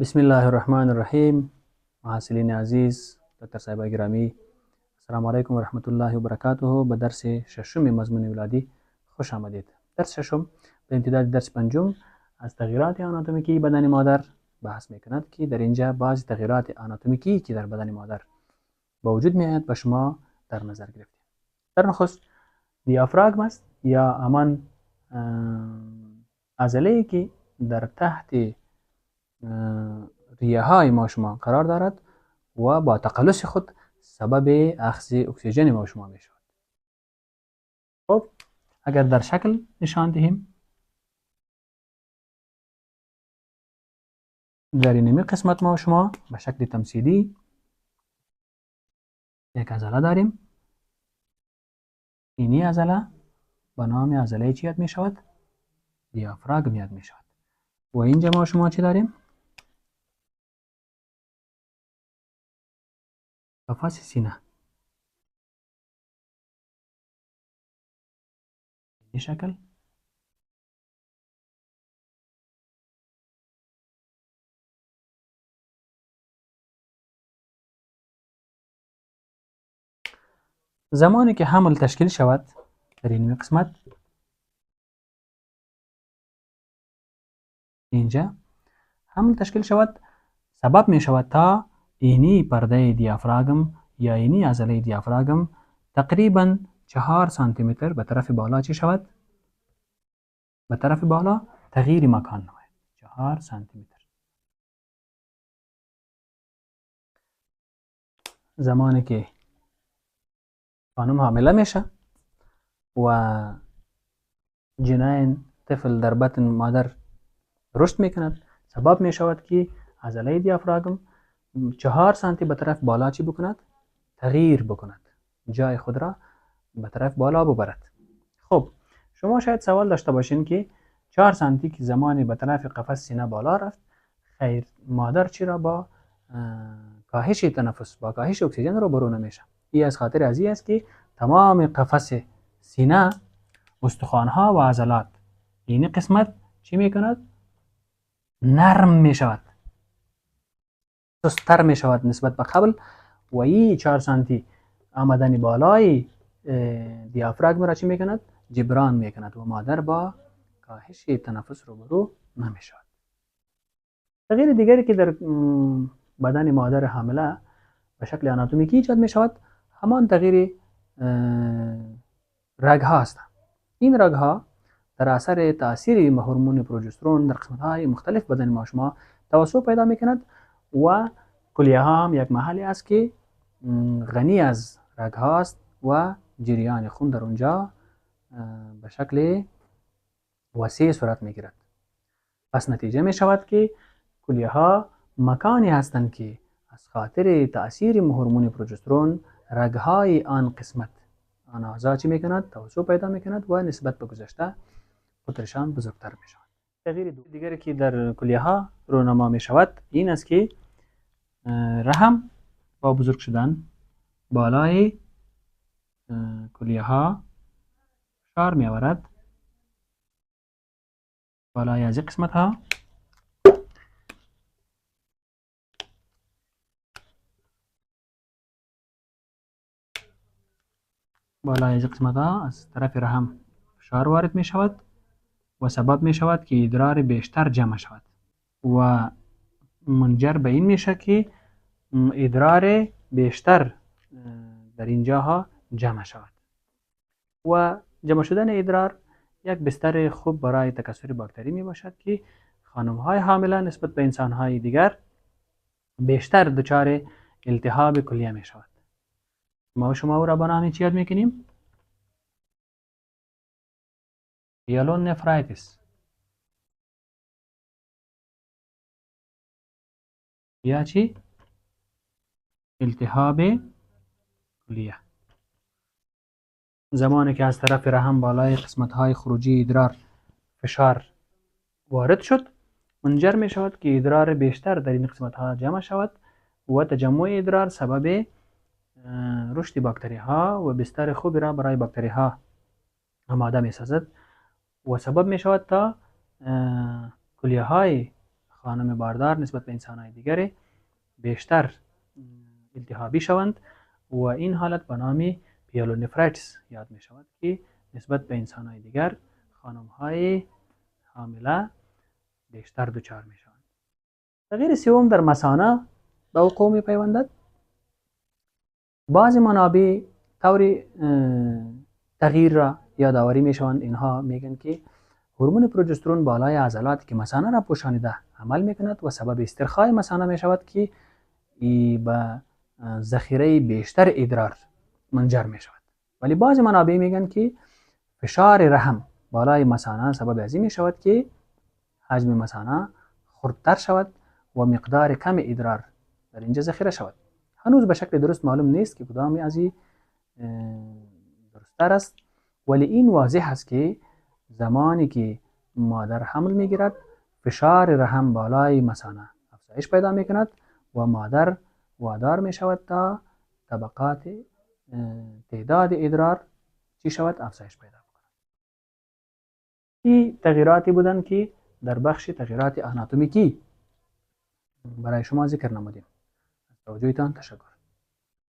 بسم الله الرحمن الرحیم. محصلین عزیز، دکتر صاحب گرامی، السلام علیکم و رحمت الله و برکاته. به درس ششم مضمون ولادی خوش آمدید. درس ششم به امتداد درس پنجم از تغییرات آناتومیکی بدن مادر بحث میکند که در اینجا بعضی تغییرات آناتومیکی که در بدن مادر با وجود میآید به شما در نظر گرفتیم. در نخست دیافراگم است یا همان عضله‌ای که در تحت ریه های ما شما قرار دارد و با تقلص خود سبب اخذ اکسیژن ما شما می شود. خب اگر در شکل نشان دهیم، در اینمی قسمت ما شما به شکل تمثیلی یک عضله داریم. اینی عضله به نام عضله چی یاد می شود؟ دیافراگم یاد می شود. و اینجا ما شما چی داریم؟ قفس سینه. این شکل زمانی که حمل تشکیل شود در این قسمت، اینجا حمل تشکیل شود، سبب می شود تا اینی پرده دیافراگم یا اینی عضله دیافراگم تقریبا 4 سانتی متر به طرف بالا چی شود؟ به طرف بالا تغییر مکان نماید. 4 سانتی متر. زمانی که خانم حامله میشه و جنین طفل در بطن مادر رشد میکند، سبب می شود که عضله دیافراگم 4 سانتی به طرف بالا چی بکند؟ تغییر بکند، جای خود را به طرف بالا ببرد. خب شما شاید سوال داشته باشین که 4 سانتی که زمانی به طرف قفس سینه بالا رفت، خیر مادر چرا با کاهش تنفس، با کاهش اکسیژن رو برو نمیشه؟ این از خاطر از این است که تمام قفس سینه، استخوان‌ها و عضلات این قسمت چی میکند؟ نرم میشود، سست‌تر میشود نسبت به قبل و این 4 سانتی آمدن بالای دیافراگم را چی میکند؟ جبران میکند و مادر با کاهش تنفس روبرو نمیشود. تغییر دیگری که در بدن مادر حامله به شکل آناتومیکی ایجاد میشود، همان تغییر رگ‌ها هستند. این رگ‌ها در اثر تاثیر هورمون پروژسترون در قسمت‌های مختلف بدن ما شما توسع پیدا میکند و کلیه ها هم یک محلی است که غنی از رگ هاست و جریان خون در اونجا به شکل وسیع صورت میگیرد. پس نتیجه می شود که کلیه ها مکانی هستند که از خاطر تاثیر هورمون پروژسترون رگ های آن قسمت، آن اعضا چی میکند؟ توسع پیدا میکند و نسبت به گذشته قطرشان بزرگتر می شود. تغییر دیگری که در کلیه ها رونما می شود این است که رحم با بزرگ شدن بالای کلیه ها فشار می آورد. بالای از این قسمت ها از طرف رحم فشار وارد می شود و سبب می شود که ادرار بیشتر جمع شود و منجر به این میشه که ادرار بیشتر در اینجاها جمع شود و جمع شدن ادرار یک بستر خوب برای تکثر باکتری می باشد که خانم های حامله نسبت به انسان های دیگر بیشتر دچار التهاب کلیه می شود. ما و شما او را به نام چی یاد میکنیم؟ پیلونفرایتیس یا چی؟ التهاب کلیه. زمانی که از طرف رحم بالای قسمت های خروجی ادرار فشار وارد شد، منجر می شود که ادرار بیشتر در این قسمت ها جمع شود و تجمع ادرار سبب رشد باکتری ها و بستر خوبی را برای باکتری ها آماده می سازد و سبب می شود تا کلیه های خانم باردار نسبت به انسانهای دیگر بیشتر التهابی شوند و این حالت به نام پیلونفریتیس یاد می شود که نسبت به انسانهای دیگر خانم های حامله بیشتر دچار می شوند. تغییر سوم در مثانه به وقوع می پیوندد. بعض منابع طور تغییر را یادآوری می شوند. اینها میگن که هورمون پروژسترون بالای عضلاتی که مثانه را پوشانیده عمل می کند و سبب استرخای مثانه می شود که به ذخیره بیشتر ادرار منجر می شود. ولی بعض منابع میگن که فشار رحم بالای مثانه سبب ازی می شود که حجم مثانه خردتر شود و مقدار کم ادرار در اینجا ذخیره شود. هنوز به شکل درست معلوم نیست که کدام ازی درستتر است، ولی این واضح است که زمانی که مادر حمل میگیرد فشار رحم بالای مثانه افزایش پیدا می کند و مادر وادار می شود تا طبقات تعداد ادرار چی شود افزایش پیدا کند. این تغییراتی بودند که در بخش تغییرات آناتومیکی برای شما ذکر نمودیم. توجهتان تشکر.